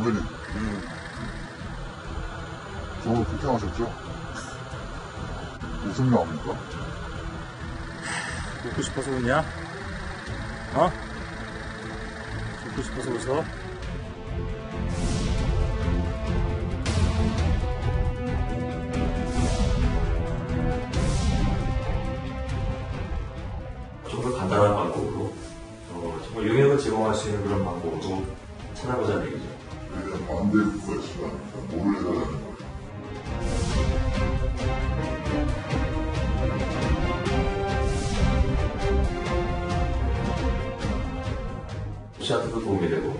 선배님, 저를 폭행하셨죠? 무슨 마음입니까? 웃고 싶어서 웃냐? 어? 웃고 싶어서 웃어? 좀 더 간단한 방법으로 정말 영향을 제공할 수 있는 그런 방법으로 찾아보자는 얘기죠. 왜 반대국가 시간이니까 뭘 해달라는 거예요? 시한테도 도움이 되고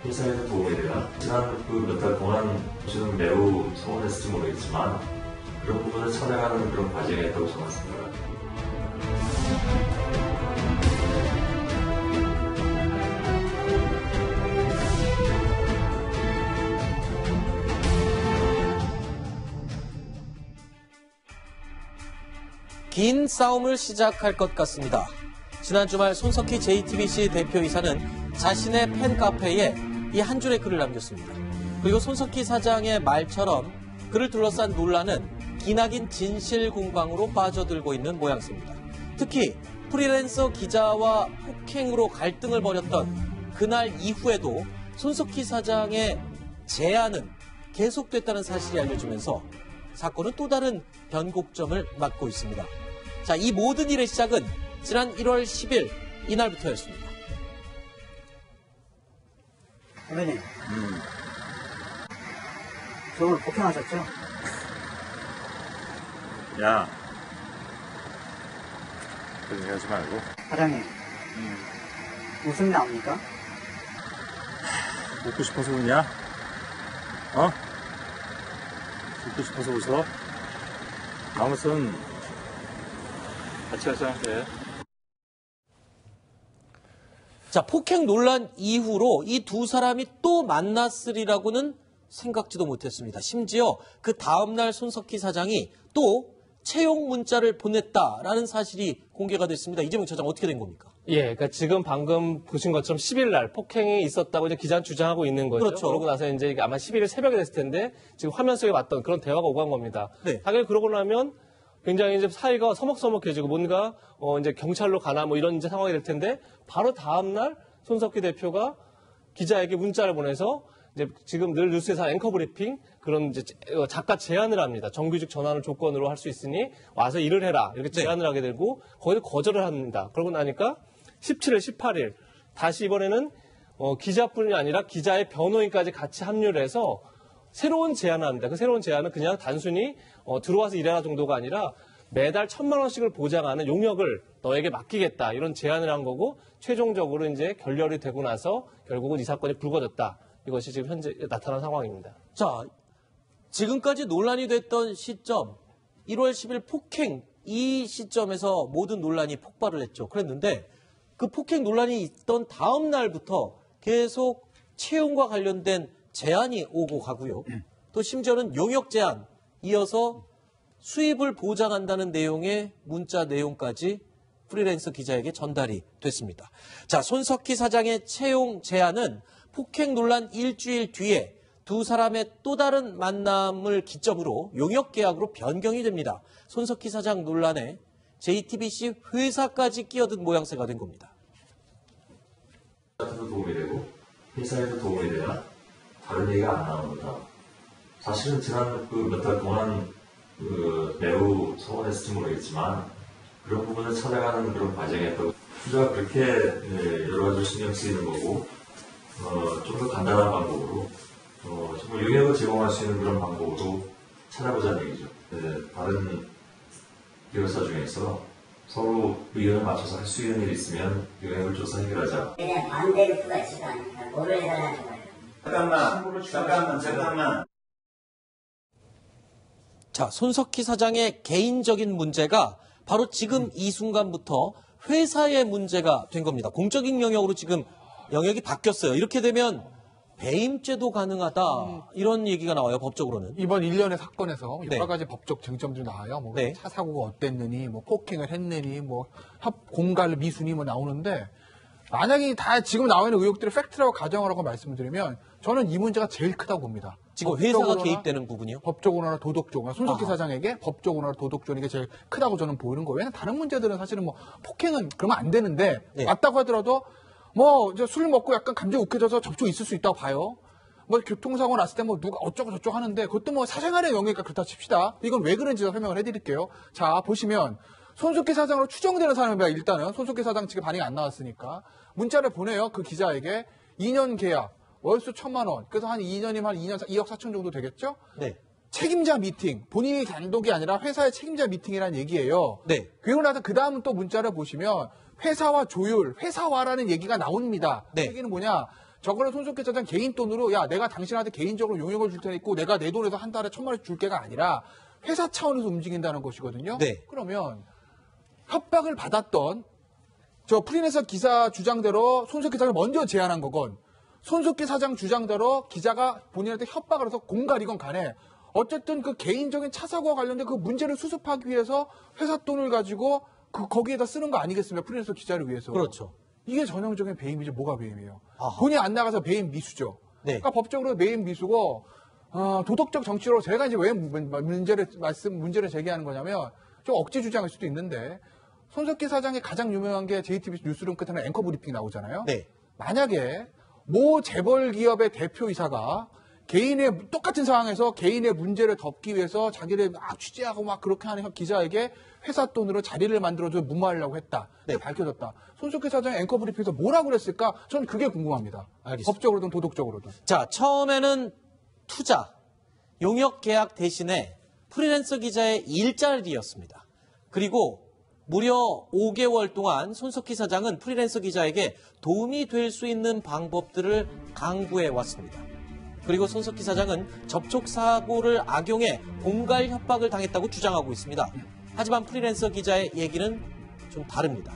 회사에도 도움이 되나 지난 몇 달 동안 저는 매우 서운했을지 모르겠지만 그런 부분을 찾아가는 그런 과정이었다고 저는 생각합니다. 긴 싸움을 시작할 것 같습니다. 지난 주말 손석희 JTBC 대표이사는 자신의 팬카페에 이 한 줄의 글을 남겼습니다. 그리고 손석희 사장의 말처럼 그를 둘러싼 논란은 기나긴 진실 공방으로 빠져들고 있는 모양새입니다. 특히 프리랜서 기자와 폭행으로 갈등을 벌였던 그날 이후에도 손석희 사장의 제안은 계속됐다는 사실이 알려지면서 사건은 또 다른 변곡점을 맞고 있습니다. 자, 이 모든 일의 시작은 지난 1월 10일 이날부터였습니다. 선배님, 저 오늘 폭행하셨죠? 야, 그런 얘기 하지 말고. 사장님, 웃음 나옵니까? 웃고 싶어서 웃냐? 어? 웃고 싶어서 웃어? 아무튼 같이 가자. 네. 자, 폭행 논란 이후로 이 두 사람이 또 만났으리라고는 생각지도 못했습니다. 심지어 그 다음날 손석희 사장이 또 채용 문자를 보냈다라는 사실이 공개가 됐습니다. 이재명 차장 어떻게 된 겁니까? 예, 그러니까 지금 방금 보신 것처럼 10일 날 폭행이 있었다고 이제 기자는 주장하고 있는 거죠. 그렇죠. 그러고 나서 이제 아마 11일 새벽에 됐을 텐데 지금 화면 속에 봤던 그런 대화가 오간 겁니다. 네. 당연히 그러고 나면 굉장히 이제 사이가 서먹서먹해지고 뭔가 이제 경찰로 가나 뭐 이런 이제 상황이 될 텐데 바로 다음 날 손석희 대표가 기자에게 문자를 보내서 이제 지금 늘 뉴스에서 앵커 브리핑 그런 이제 작가 제안을 합니다. 정규직 전환을 조건으로 할 수 있으니 와서 일을 해라 이렇게 제안을 하게 되고 거기서 거절을 합니다. 그러고 나니까 17일, 18일 다시 이번에는 기자뿐이 아니라 기자의 변호인까지 같이 합류를 해서 새로운 제안을 합니다. 그 새로운 제안은 그냥 단순히 들어와서 일해라 정도가 아니라 매달 1,000만 원씩을 보장하는 용역을 너에게 맡기겠다 이런 제안을 한 거고 최종적으로 이제 결렬이 되고 나서 결국은 이 사건이 불거졌다. 이것이 지금 현재 나타난 상황입니다. 자, 지금까지 논란이 됐던 시점 1월 10일 폭행 이 시점에서 모든 논란이 폭발을 했죠. 그랬는데 그 폭행 논란이 있던 다음 날부터 계속 채용과 관련된 제안이 오고 가고요. 또 심지어는 용역 제안 이어서 수입을 보장한다는 내용의 문자 내용까지 프리랜서 기자에게 전달이 됐습니다. 자, 손석희 사장의 채용 제안은 폭행 논란 일주일 뒤에 두 사람의 또 다른 만남을 기점으로 용역 계약으로 변경이 됩니다. 손석희 사장 논란에 JTBC 회사까지 끼어든 모양새가 된 겁니다. 회사에도 도움이 되고 회사에도 도움이 되나 다른 얘기가 안 나옵니다. 사실은 지난 몇 달 동안 매우 서운했을지 모르겠지만 그런 부분을 찾아가는 그런 과정이었다고 혼자 그렇게 여러 가지 신경 쓰이는 거고 좀 더 간단한 방법으로 정말 영향을 제공할 수 있는 그런 방법으로 찾아보자는 얘기죠. 다른 기획사 중에서 서로 의견을 맞춰서 할 수 있는 일이 있으면 영향을 줘서 해결하자. 그냥 반대국가 시간이니까 뭐를 해달라는 거예요. 잠깐만. 자, 손석희 사장의 개인적인 문제가 바로 지금 이 순간부터 회사의 문제가 된 겁니다. 공적인 영역으로 지금 영역이 바뀌었어요. 이렇게 되면 배임죄도 가능하다 이런 얘기가 나와요. 법적으로는. 이번 일련의 사건에서 네. 여러 가지 법적 쟁점들이 나와요. 뭐 네. 차 사고가 어땠느니, 뭐 폭행을 했느니, 뭐 공갈 미수니 뭐 나오는데 만약에 다 지금 나와 있는 의혹들을 팩트라고 가정하라고 말씀을 드리면 저는 이 문제가 제일 크다고 봅니다. 지금 회사가 법적으로나 개입되는 부분이요? 법적으로나 도덕적으로나 손석희 아하. 사장에게 법적으로나 도덕적으로 이게 제일 크다고 저는 보이는 거예요. 왜냐면 다른 문제들은 사실은 뭐 폭행은 그러면 안 되는데 네. 맞다고 하더라도 뭐 이제 술 먹고 약간 감정이 욱해져서 접촉이 있을 수 있다고 봐요. 뭐 교통사고 났을 때 뭐 누가 어쩌고 저쩌고 하는데 그것도 뭐 사생활의 영역이니까 그렇다 칩시다. 이건 왜 그런지 설명을 해드릴게요. 자 보시면 손석희 사장으로 추정되는 사람입니다. 일단은 손석희 사장 측에 반응이 안 나왔으니까 문자를 보내요. 그 기자에게 2년 계약 월수 1,000만 원. 그래서 한 2년이면 한 2억 4천 정도 되겠죠? 네. 책임자 미팅. 본인이 단독이 아니라 회사의 책임자 미팅이라는 얘기예요. 네. 그리고 나서 그 다음 또 문자를 보시면 회사와 조율, 회사화라는 얘기가 나옵니다. 네. 그 얘기는 뭐냐? 저거는 손석희 차장 개인 돈으로 야 내가 당신한테 개인적으로 용역을 줄 테니까 내가 내 돈에서 한 달에 1,000만 원씩 줄게가 아니라 회사 차원에서 움직인다는 것이거든요. 네. 그러면 협박을 받았던 저 프리랜서 기사 주장대로 손석희 사장을 먼저 제안한 거건 손석희 사장 주장대로 기자가 본인한테 협박을 해서 공갈이건 간에 어쨌든 그 개인적인 차 사고와 관련된 그 문제를 수습하기 위해서 회사 돈을 가지고 거기에다 쓰는 거 아니겠습니까? 프리랜서 기자를 위해서. 그렇죠. 이게 전형적인 배임이죠. 뭐가 배임이에요? 아하. 돈이 안 나가서 배임 미수죠. 네. 그러니까 법적으로 배임 미수고 도덕적 정치로 제가 이제 왜 문제를 제기하는 거냐면 좀 억지 주장일 수도 있는데 손석희 사장의 가장 유명한 게 JTBC 뉴스룸 끝에는 앵커 브리핑 나오잖아요. 네. 만약에 모 재벌 기업의 대표이사가 개인의 똑같은 상황에서 개인의 문제를 덮기 위해서 자기를 막 취재하고 막 그렇게 하는 기자에게 회사 돈으로 자리를 만들어줘 무마하려고 했다. 네. 밝혀졌다. 손석희 사장의 앵커 브리핑에서 뭐라고 그랬을까? 저는 그게 궁금합니다. 알겠습니다. 법적으로든 도덕적으로든. 자, 처음에는 투자, 용역 계약 대신에 프리랜서 기자의 일자리였습니다. 그리고 무려 5개월 동안 손석희 사장은 프리랜서 기자에게 도움이 될 수 있는 방법들을 강구해 왔습니다. 그리고 손석희 사장은 접촉 사고를 악용해 공갈 협박을 당했다고 주장하고 있습니다. 하지만 프리랜서 기자의 얘기는 좀 다릅니다.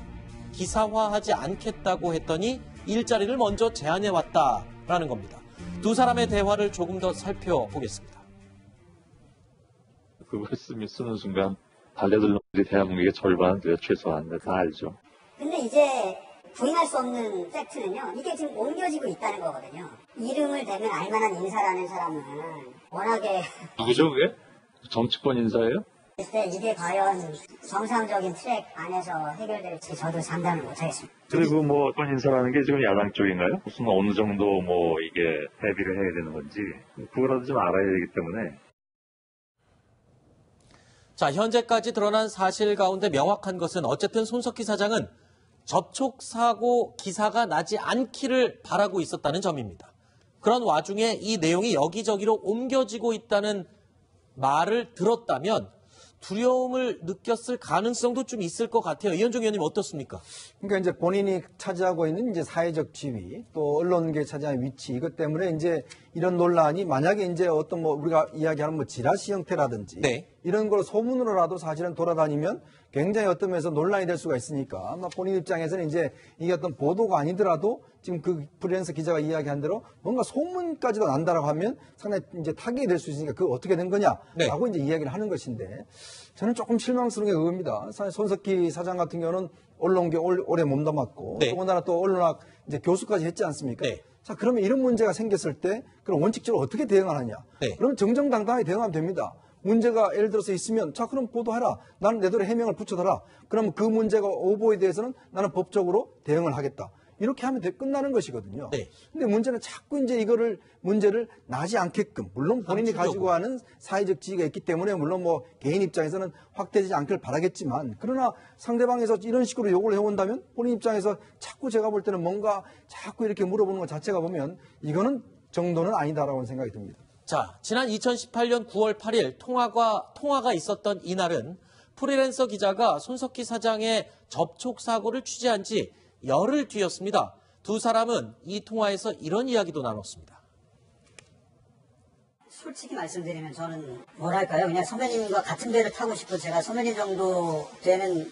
기사화하지 않겠다고 했더니 일자리를 먼저 제안해 왔다라는 겁니다. 두 사람의 대화를 조금 더 살펴보겠습니다. 그걸 쓰는 순간 달려들 놈들이 대한민국의 절반, 최소한 다 알죠. 근데 이제 부인할 수 없는 팩트는요, 이게 지금 옮겨지고 있다는 거거든요. 이름을 대면 알만한 인사라는 사람은 워낙에 누구죠 그게? 정치권 인사예요? 글쎄 이게 과연 정상적인 트랙 안에서 해결될지 저도 상담을 못하겠습니다. 그리고 뭐 어떤 인사라는 게 지금 야당 쪽인가요? 무슨 어느 정도 뭐 이게 대비를 해야 되는 건지 그거라도 좀 알아야 되기 때문에. 자, 현재까지 드러난 사실 가운데 명확한 것은 어쨌든 손석희 사장은 접촉사고 기사가 나지 않기를 바라고 있었다는 점입니다. 그런 와중에 이 내용이 여기저기로 옮겨지고 있다는 말을 들었다면 두려움을 느꼈을 가능성도 좀 있을 것 같아요. 이현종 의원님 어떻습니까? 그러니까 이제 본인이 차지하고 있는 이제 사회적 지위, 또 언론계에 차지하는 위치, 이것 때문에 이제 이런 논란이 만약에 이제 어떤 뭐 우리가 이야기하는 뭐 지라시 형태라든지 네. 이런 걸 소문으로라도 사실은 돌아다니면 굉장히 어떤 면에서 논란이 될 수가 있으니까 아마 본인 입장에서는 이제 이게 어떤 보도가 아니더라도 지금 그 프리랜서 기자가 이야기한 대로 뭔가 소문까지도 난다라고 하면 상당히 이제 타격이 될 수 있으니까 그거 어떻게 된 거냐라고 네. 이제 이야기를 하는 것인데 저는 조금 실망스러운 게 그겁니다. 사실 손석희 사장 같은 경우는 언론계 오래 몸담았고 네. 더군다나 또 언론학 이제 교수까지 했지 않습니까? 네. 자, 그러면 이런 문제가 생겼을 때 그럼 원칙적으로 어떻게 대응하느냐? 네. 그럼 정정당당하게 대응하면 됩니다. 문제가 예를 들어서 있으면 자 그럼 보도해라. 나는 내 돈에 해명을 붙여달라. 그러면 그 문제가 오보에 대해서는 나는 법적으로 대응을 하겠다. 이렇게 하면 끝나는 것이거든요. 네. 근데 문제는 자꾸 이제 이거를 문제를 나지 않게끔 물론 본인이 함축적으로. 가지고 하는 사회적 지위가 있기 때문에 물론 뭐 개인 입장에서는 확대되지 않길 바라겠지만 그러나 상대방에서 이런 식으로 요구를 해온다면 본인 입장에서 자꾸 제가 볼 때는 뭔가 자꾸 이렇게 물어보는 것 자체가 보면 이거는 정도는 아니다라고 생각이 듭니다. 자, 지난 2018년 9월 8일 통화가 있었던 이날은 프리랜서 기자가 손석희 사장의 접촉 사고를 취재한 지 열흘 뒤였습니다. 두 사람은 이 통화에서 이런 이야기도 나눴습니다. 솔직히 말씀드리면 저는 뭐랄까요, 그냥 선배님과 같은 배를 타고 싶고 제가 선배님 정도 되는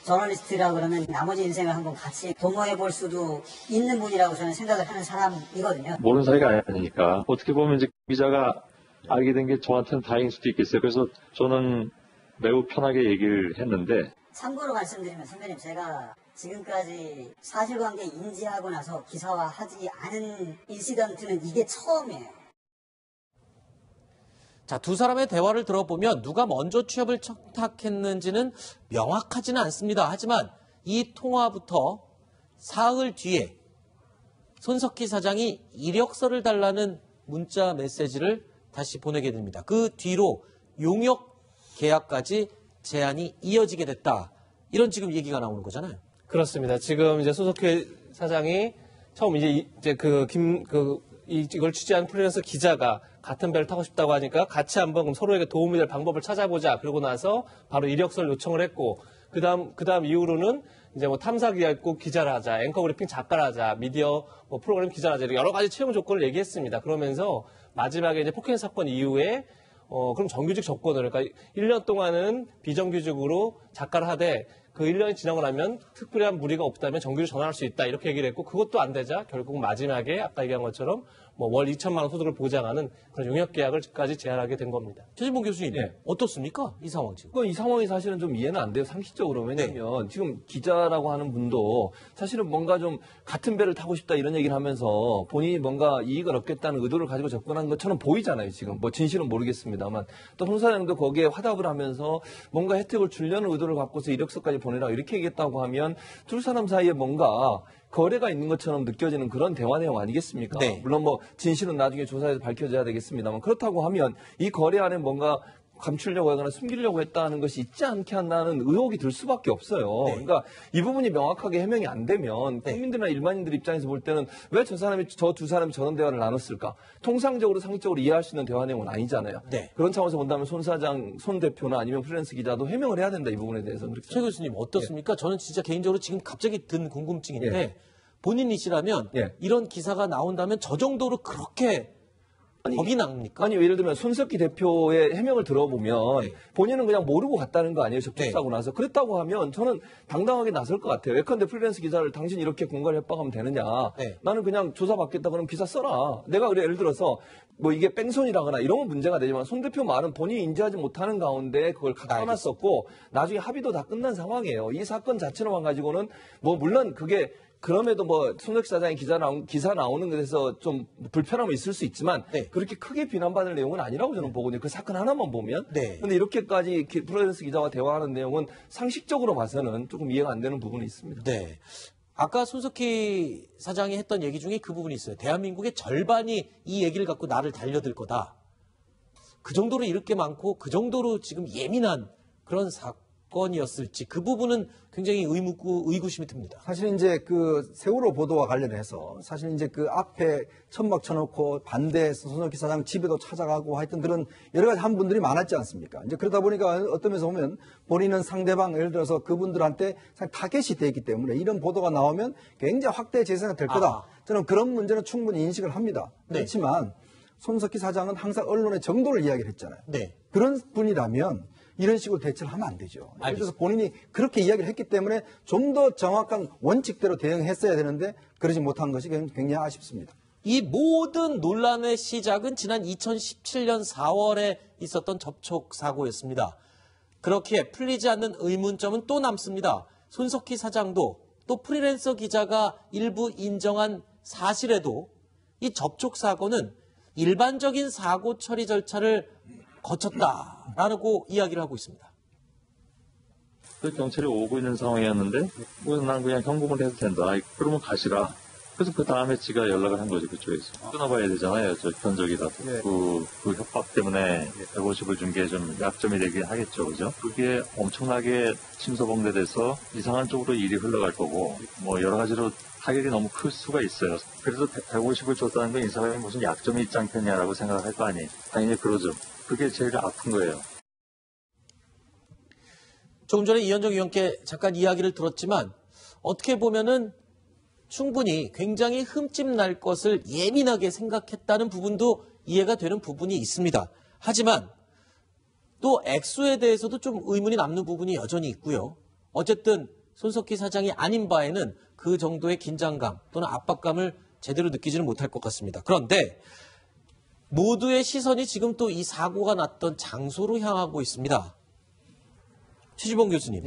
저널리스트라 그러면 나머지 인생을 한번 같이 도모해 볼 수도 있는 분이라고 저는 생각을 하는 사람이거든요. 모르는 사이가 아니니까 어떻게 보면 이제 기자가 알게 된 게 저한테는 다행일 수도 있겠어요. 그래서 저는 매우 편하게 얘기를 했는데 참고로 말씀드리면 선배님 제가 지금까지 사실관계 인지하고 나서 기사화하지 않은 인시던트는 이게 처음이에요. 자, 두 사람의 대화를 들어보면 누가 먼저 취업을 청탁했는지는 명확하지는 않습니다. 하지만 이 통화부터 사흘 뒤에 손석희 사장이 이력서를 달라는 문자 메시지를 다시 보내게 됩니다. 그 뒤로 용역 계약까지 제안이 이어지게 됐다. 이런 지금 얘기가 나오는 거잖아요. 그렇습니다. 지금 이제 손석희 사장이 처음 이걸 취재한 프리랜서 기자가 같은 배를 타고 싶다고 하니까 같이 한번 서로에게 도움이 될 방법을 찾아보자. 그러고 나서 바로 이력서를 요청을 했고, 그다음 이후로는 이제 뭐 탐사 기자를 하자, 앵커 브리핑 작가를 하자, 미디어 뭐 프로그램 기자를 하자, 이렇게 여러 가지 채용 조건을 얘기했습니다. 그러면서 마지막에 이제 폭행 사건 이후에 그럼 정규직 조건을, 그러니까 1년 동안은 비정규직으로 작가를 하되 그 1년이 지나고 나면 특별한 무리가 없다면 정규직 전환할 수 있다, 이렇게 얘기를 했고, 그것도 안 되자 결국 마지막에 아까 얘기한 것처럼 뭐 월 2천만 원 소득을 보장하는 그런 용역 계약을까지 제안하게 된 겁니다. 최진봉 교수님, 예. 어떻습니까? 이 상황 지금. 이 상황이 사실은 좀 이해는 안 돼요, 상식적으로. 왜냐면 지금 기자라고 하는 분도 사실은 뭔가 좀 같은 배를 타고 싶다 이런 얘기를 하면서 본인이 뭔가 이익을 얻겠다는 의도를 가지고 접근한 것처럼 보이잖아요, 지금. 뭐 진실은 모르겠습니다만. 또 홍 사장도 거기에 화답을 하면서 뭔가 혜택을 주려는 의도를 갖고서 이력서까지 보내라 이렇게 얘기했다고 하면 두 사람 사이에 뭔가 거래가 있는 것처럼 느껴지는 그런 대화 내용 아니겠습니까? 네. 물론 뭐 진실은 나중에 조사해서 밝혀져야 되겠습니다만, 그렇다고 하면 이 거래 안에 뭔가 감추려고 하거나 숨기려고 했다는 것이 있지 않게 한다는 의혹이 들 수밖에 없어요. 네. 그러니까 이 부분이 명확하게 해명이 안 되면 국민들이나 일반인들 입장에서 볼 때는 왜 저 두 사람이 저런 대화를 나눴을까? 통상적으로 상식적으로 이해할 수 있는 대화 내용은 아니잖아요. 네. 그런 차원에서 본다면 손 대표나 아니면 프리랜서 기자도 해명을 해야 된다, 이 부분에 대해서는. 그렇게 최 교수님 어떻습니까? 저는 진짜 개인적으로 지금 갑자기 든 궁금증인데 예. 본인이시라면 예. 이런 기사가 나온다면 저 정도로 그렇게 겁이 납니까? 아니, 예를 들면 손석희 대표의 해명을 들어보면 네. 본인은 그냥 모르고 갔다는 거 아니에요, 접촉사고 네. 나서. 그랬다고 하면 저는 당당하게 나설 것 같아요. 예컨대 프리랜서 기자를 당신 이렇게 공갈 협박하면 되느냐. 네. 나는 그냥 조사받겠다 그러면 기사 써라. 내가 그래, 예를 들어서 뭐 이게 뺑소니라거나 이런 문제가 되지만 손 대표 말은 본인이 인지하지 못하는 가운데 그걸 써놨었고 나중에 합의도 다 끝난 상황이에요. 이 사건 자체로만 가지고는 뭐 물론 그게 그럼에도 뭐 손석희 사장의 기사 나오는 것에서 좀 불편함이 있을 수 있지만 그렇게 크게 비난받을 내용은 아니라고 저는 보거든요. 그 사건 하나만 보면. 근데 이렇게까지 프리랜서 기자와 대화하는 내용은 상식적으로 봐서는 조금 이해가 안 되는 부분이 있습니다. 네. 아까 손석희 사장이 했던 얘기 중에 그 부분이 있어요. 대한민국의 절반이 이 얘기를 갖고 나를 달려들 거다. 그 정도로 이렇게 많고 그 정도로 지금 예민한 그런 사건이었을지 그 부분은 굉장히 의구심이 듭니다. 사실 이제 그 세월호 보도와 관련해서 사실 이제 그 앞에 천막 쳐놓고 반대해서 손석희 사장 집에도 찾아가고 하여튼 그런 여러 가지 한 분들이 많았지 않습니까? 이제 그러다 보니까 어떤 면에서 보면 본인은 상대방 예를 들어서 그분들한테 타겟이 돼 있기 때문에 이런 보도가 나오면 굉장히 확대 재생이 될 거다. 저는 그런 문제는 충분히 인식을 합니다. 그렇지만 손석희 사장은 항상 언론의 정도를 이야기를 했잖아요. 그런 분이라면 이런 식으로 대처를 하면 안 되죠. 그래서 본인이 그렇게 이야기를 했기 때문에 좀 더 정확한 원칙대로 대응했어야 되는데 그러지 못한 것이 굉장히 아쉽습니다. 이 모든 논란의 시작은 지난 2017년 4월에 있었던 접촉 사고였습니다. 그렇게 풀리지 않는 의문점은 또 남습니다. 손석희 사장도 또 프리랜서 기자가 일부 인정한 사실에도 이 접촉 사고는 일반적인 사고 처리 절차를 거쳤다라고 이야기를 하고 있습니다. 경찰이 오고 있는 상황이었는데 난 그냥 경고를 해도 된다. 그러면 가시라. 그래서 그 다음에 지가 연락을 한 거죠, 그쪽에서. 끊어봐야 되잖아요, 저 견적이라도. 그 협박 때문에 150을 준 게 좀 약점이 되긴 하겠죠, 그죠? 그게 엄청나게 침소봉대돼서 이상한 쪽으로 일이 흘러갈 거고, 뭐 여러 가지로 타격이 너무 클 수가 있어요. 그래서 150을 줬다는 건 이 사람이 무슨 약점이 있지 않겠냐라고 생각을 할 거 아니에요. 당연히 그러죠. 그게 제일 아픈 거예요. 조금 전에 이현정 의원께 잠깐 이야기를 들었지만 어떻게 보면은 충분히 굉장히 흠집 날 것을 예민하게 생각했다는 부분도 이해가 되는 부분이 있습니다. 하지만 또 액수에 대해서도 좀 의문이 남는 부분이 여전히 있고요. 어쨌든 손석희 사장이 아닌 바에는 그 정도의 긴장감 또는 압박감을 제대로 느끼지는 못할 것 같습니다. 그런데 모두의 시선이 지금 또 이 사고가 났던 장소로 향하고 있습니다. 최지봉 교수님.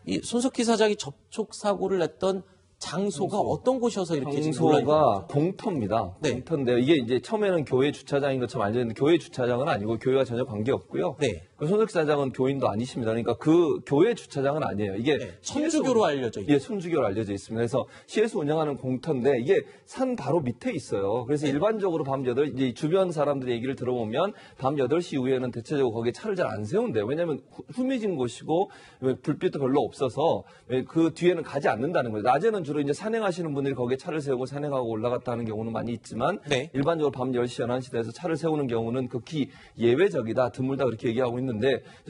이 손석희 사장이 접촉 사고를 냈던 장소가 어떤 곳이어서 이렇게 지금 논란이 장소가 공터입니다. 네. 공터인데요. 이게 이제 처음에는 교회 주차장인 것처럼 알려져 있는데 교회 주차장은 아니고 교회와 전혀 관계 없고요. 네. 손석희 사장은 교인도 아니십니다. 그러니까 그 교회 주차장은 아니에요. 이게 천주교로 알려져 있죠. 예, 천주교로 알려져 있습니다. 그래서 시에서 운영하는 공터인데 이게 산 바로 밑에 있어요. 그래서 일반적으로 밤 8시 이제 주변 사람들의 얘기를 들어보면 밤 8시 이후에는 대체적으로 거기에 차를 잘 안 세운대요. 왜냐하면 후미진 곳이고 불빛도 별로 없어서 그 뒤에는 가지 않는다는 거예요. 낮에는 주로 이제 산행하시는 분들이 거기에 차를 세우고 산행하고 올라갔다 하는 경우는 많이 있지만 일반적으로 밤 10시, 11시 돼서 차를 세우는 경우는 극히 예외적이다, 드물다 그렇게 얘기하고 있는데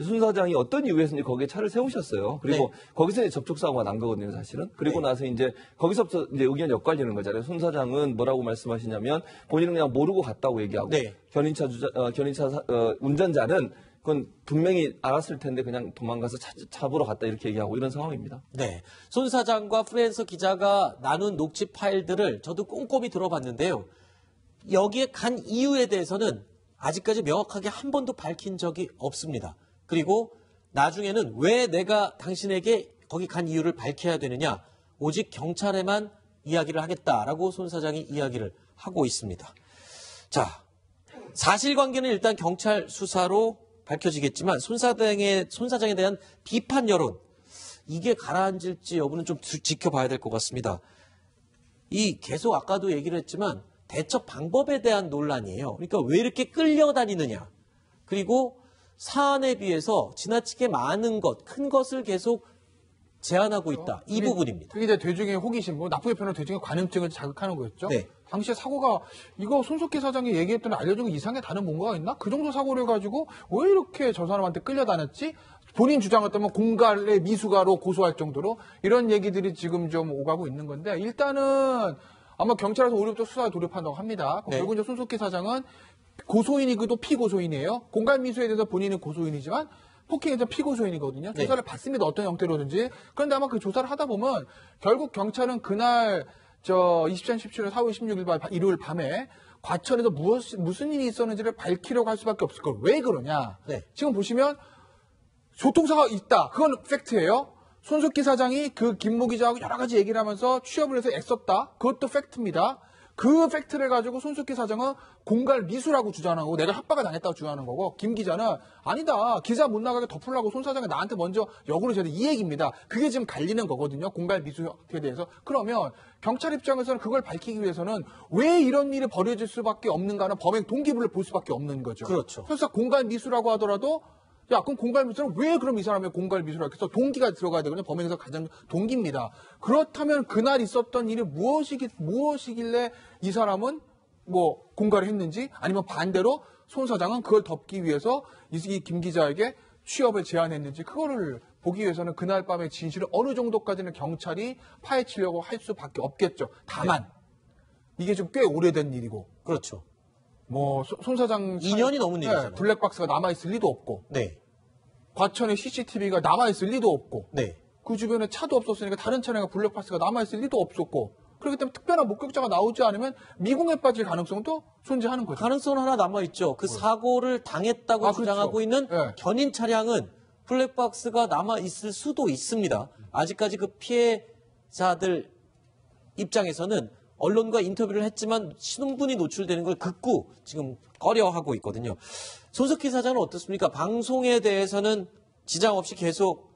손 사장이 어떤 이유에서인지 거기에 차를 세우셨어요. 그리고 거기서 이제 접촉사고가 난 거거든요, 사실은. 그리고 나서 이제 거기서부터 이제 의견이 엇갈리는 거잖아요. 손 사장은 뭐라고 말씀하시냐면 본인은 그냥 모르고 갔다고 얘기하고 견인차 운전자는 그건 분명히 알았을 텐데 그냥 도망가서 잡으러 갔다 이렇게 얘기하고 이런 상황입니다. 네. 손 사장과 프리랜서 기자가 나눈 녹취 파일들을 저도 꼼꼼히 들어봤는데요. 여기에 간 이유에 대해서는 아직까지 명확하게 한 번도 밝힌 적이 없습니다. 그리고 나중에는 왜 내가 당신에게 거기 간 이유를 밝혀야 되느냐, 오직 경찰에만 이야기를 하겠다라고 손 사장이 이야기를 하고 있습니다. 자, 사실관계는 일단 경찰 수사로 밝혀지겠지만 손 사장에 대한 비판 여론, 이게 가라앉을지 여부는 좀 지켜봐야 될 것 같습니다. 이 계속 아까도 얘기를 했지만 대처 방법에 대한 논란이에요. 그러니까 왜 이렇게 끌려다니느냐. 그리고 사안에 비해서 지나치게 많은 것, 큰 것을 계속 제한하고 있다. 이 부분입니다. 그게 이제 대중의 호기심, 뭐 나쁘게 표현한 대중의 관음증을 자극하는 거였죠. 네. 당시에 사고가 이거 손석희 사장이 얘기했던 알려진 거 이상의 다른 뭔가가 있나? 그 정도 사고를 가지고 왜 이렇게 저 사람한테 끌려다녔지? 본인 주장을 따면 공갈의 미수가로 고소할 정도로 이런 얘기들이 지금 좀 오가고 있는 건데 일단은 아마 경찰에서 오늘부터 수사에 돌입한다고 합니다. 결국 이제 손석희 사장은 고소인이기도 피고소인이에요. 공갈 미수에 대해서 본인은 고소인이지만 폭행에 대한 피고소인이거든요. 조사를 받습니다. 어떤 형태로든지. 그런데 아마 그 조사를 하다 보면 결국 경찰은 그날 2017년 4월 16일 일요일 밤에 과천에서 무슨 일이 있었는지를 밝히려고 할 수밖에 없을 걸. 왜 그러냐? 지금 보시면 교통사고가 있다. 그건 팩트예요. 손석희 사장이 그 김모 기자하고 여러 가지 얘기를 하면서 취업을 해서 애썼다. 그것도 팩트입니다. 그 팩트를 가지고 손석희 사장은 공갈 미수라고 주장하고 내가 협박을 당했다고 주장하는 거고 김 기자는 아니다. 기사 못 나가게 덮으려고 손 사장이 나한테 먼저 역으로 제도 이 얘기입니다. 그게 지금 갈리는 거거든요. 공갈 미수에 대해서. 그러면 경찰 입장에서는 그걸 밝히기 위해서는 왜 이런 일이 벌어질 수밖에 없는가는 범행 동기부를 볼 수밖에 없는 거죠. 그렇죠. 그래서 공갈 미수라고 하더라도 야, 그럼 공갈 미수는 왜 그럼 이 사람이 공갈 미수라고 해서 동기가 들어가야 되거든요. 범행에서 가장 동기입니다. 그렇다면 그날 있었던 일이 무엇이길래 이 사람은 뭐 공갈을 했는지 아니면 반대로 손 사장은 그걸 덮기 위해서 이 김 기자에게 취업을 제안했는지 그거를 보기 위해서는 그날 밤의 진실을 어느 정도까지는 경찰이 파헤치려고 할 수밖에 없겠죠. 다만 이게 좀 꽤 오래된 일이고. 그렇죠. 뭐 손 사장 2년이 넘은 일이잖아요. 블랙박스가 남아있을 리도 없고 과천에 CCTV가 남아있을 리도 없고 그 주변에 차도 없었으니까 다른 차량과 블랙박스가 남아있을 리도 없었고 그렇기 때문에 특별한 목격자가 나오지 않으면 미궁에 빠질 가능성도 존재하는 거죠. 가능성은 하나 남아있죠. 그 사고를 당했다고 주장하고 있는 견인 차량은 블랙박스가 남아있을 수도 있습니다. 아직까지 그 피해자들 입장에서는 언론과 인터뷰를 했지만 신분이 노출되는 걸 극구 지금 꺼려하고 있거든요. 손석희 사장은 어떻습니까? 방송에 대해서는 지장 없이 계속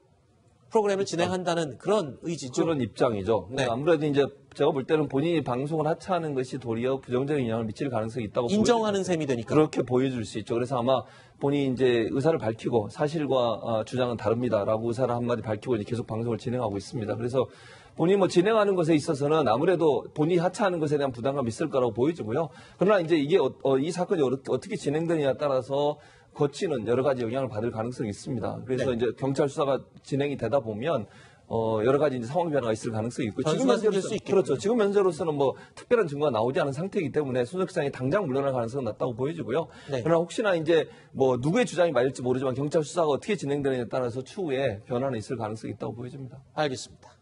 프로그램을 진행한다는 그런 의지죠. 그런 입장이죠. 아무래도 이제 제가 볼 때는 본인이 방송을 하차하는 것이 도리어 부정적인 영향을 미칠 가능성이 있다고 인정하는 셈이 되니까 그렇게 보여줄 수 있죠. 그래서 아마 본인이 이제 의사를 밝히고 사실과 주장은 다릅니다라고 의사를 한마디 밝히고 이제 계속 방송을 진행하고 있습니다. 그래서 본인이 뭐 진행하는 것에 있어서는 아무래도 본인이 하차하는 것에 대한 부담감이 있을 거라고 보여지고요. 그러나 이제 이게 이 사건이 어떻게 진행되느냐에 따라서 거치는 여러 가지 영향을 받을 가능성이 있습니다. 그래서 이제 경찰 수사가 진행이 되다 보면 여러 가지 이제 상황 변화가 있을 가능성이 있고 지금 현재로서 그렇죠. 지금 현재로서는 뭐 특별한 증거가 나오지 않은 상태이기 때문에 손석희 사장이 당장 물러날 가능성은 낮다고 보여지고요. 그러나 혹시나 이제 뭐 누구의 주장이 맞을지 모르지만 경찰 수사가 어떻게 진행되느냐에 따라서 추후에 변화는 있을 가능성이 있다고 보여집니다. 알겠습니다.